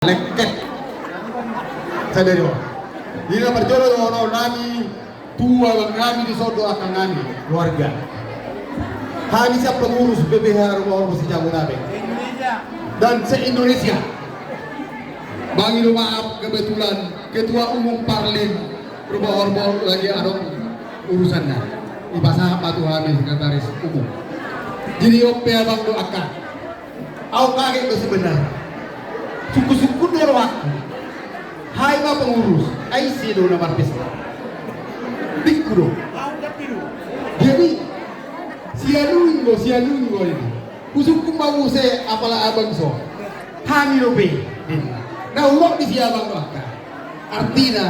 leket sadari o dina berjodoh orang nami tua bang nami di sodo akan nami keluarga kami siap pengurus BPH rumah orang sejauh nabe dan se-Indonesia. Bang Ido maaf kebetulan ketua umum Parlim rumah Orbol lagi ada urusannya di bahasa apa tuh kami sekretaris umum jadi ope abang doakan aku kaget itu sebenarnya suku-suku dari waktu hai ma pengurus aisi do nomor pesta dikku do jadi sialungo ini kusuku mau se apalah abang so hani do be nah urok di siabang doakan artinya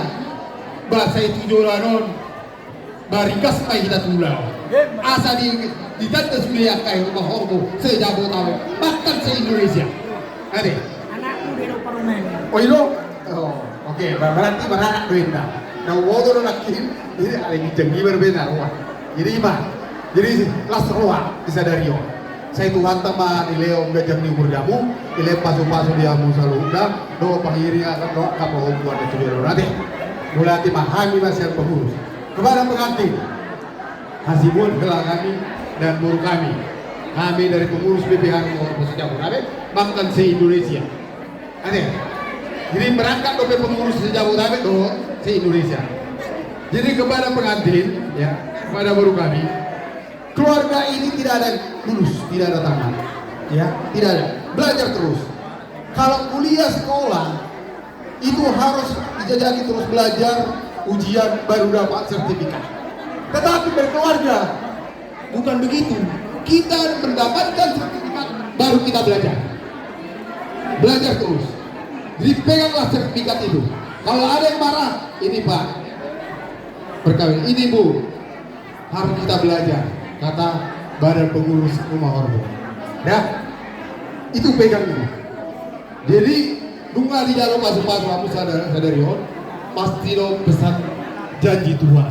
bahasa itu jolanon barikas mai kita tulau asa di tanda sudah yakai rumah hormo sejauh tahu bahkan se-Indonesia ada oh itu? Oh, oke, berarti beranak benda. Nah, waktu nak kirim, ini ada yang jenggi berbeda. Jadi apa? Jadi kelas roa disadari yo. Saya Tuhan teman ileo gajah ni berjamu, ile pasu-pasu dia musalu udah, doa pahiri akan doa kapal buat itu dia nanti. Mulai memahami masih pengurus. Kepada pengantin, Hasibun gelar kami dan guru kami. Kami dari pengurus BPH Ormas Jabodetabek, bahkan se-Indonesia. Ada. Jadi berangkat dari pengurus Jabodetabek do se-Indonesia. Jadi kepada pengantin, ya, kepada baru kami, keluarga ini tidak ada lulus, tidak ada tamat, ya, tidak ada. Belajar terus. Kalau kuliah sekolah itu harus dijajaki terus belajar, ujian baru dapat sertifikat. Tetapi berkeluarga bukan begitu. Kita mendapatkan sertifikat baru kita belajar. Belajar terus. Jadi peganglah sertifikat itu. Kalau ada yang marah, ini Pak berkawin, ini Bu harus kita belajar. Kata badan pengurus rumah Orbo. Nah, itu pegang itu. Jadi dunga di dalam masuk-masuk kamu sadari pasti lo pesan janji Tuhan.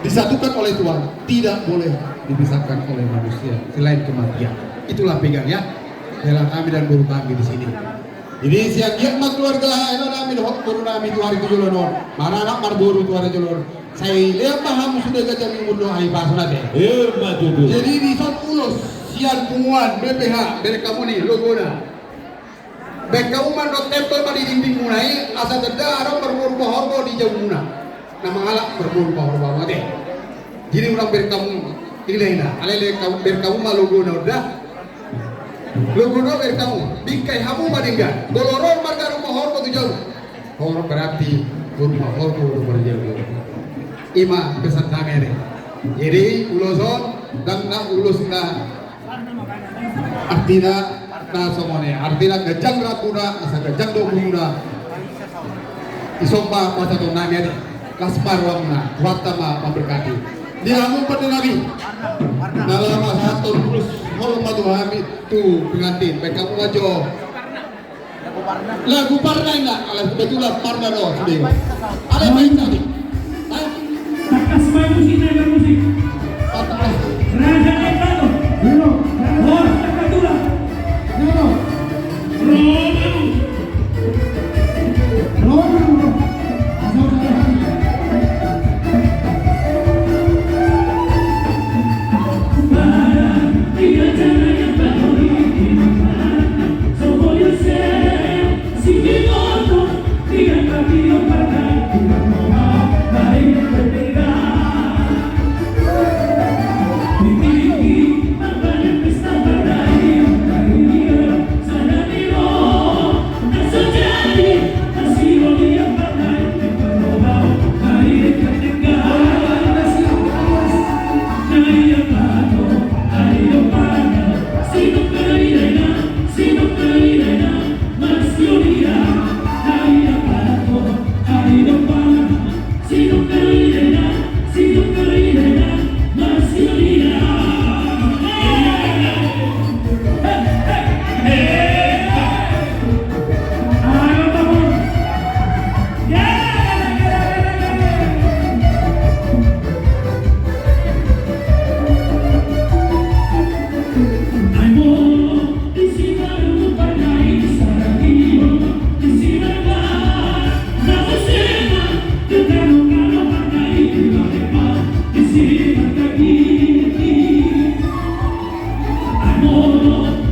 Disatukan oleh Tuhan, tidak boleh dipisahkan oleh manusia selain kematian. Itulah pegang ya. Dalam kami dan guru kami di sini. Jadi siang giat mak keluarga eno nami hok guru nami tu hari tujuh lono. Mana anak marboru tu hari tujuh. Saya lihat paham sudah gajah minggu doa hai pasuna deh. Jadi di son ulus sian punguan BPH dari kamu nih logona. Baik kamu mandok tempel di dinding munai asal deda arah berburu hormo di jauh muna. Nama alak berburu hormo deh. Jadi orang berkamu ilena, alele kamu berkamu malogona udah. Logono berkamu, bingkai hamu madingga, golorong marga rumah hormo tu jauh. Hormo berarti rumah hormo berjauh. Ima pesan kami ini. Jadi uloson dan na ulus na artina na somone, artina gajang rapuna, asa gajang domuna. Isomba masa tu nami ini, kaspar wamna, watama memberkati. Diamu pada nabi. Dalam masa terus hormat Tuhan itu pengantin. Baik kamu aja. Lagu Parna enggak? Kalau kebetulan Parna doang sudah. Ada baik tadi. Takas main musik dan musik. Raja Nekado. Dulu. Bos Takatula. Dulu. Roman. Asal saya. Amor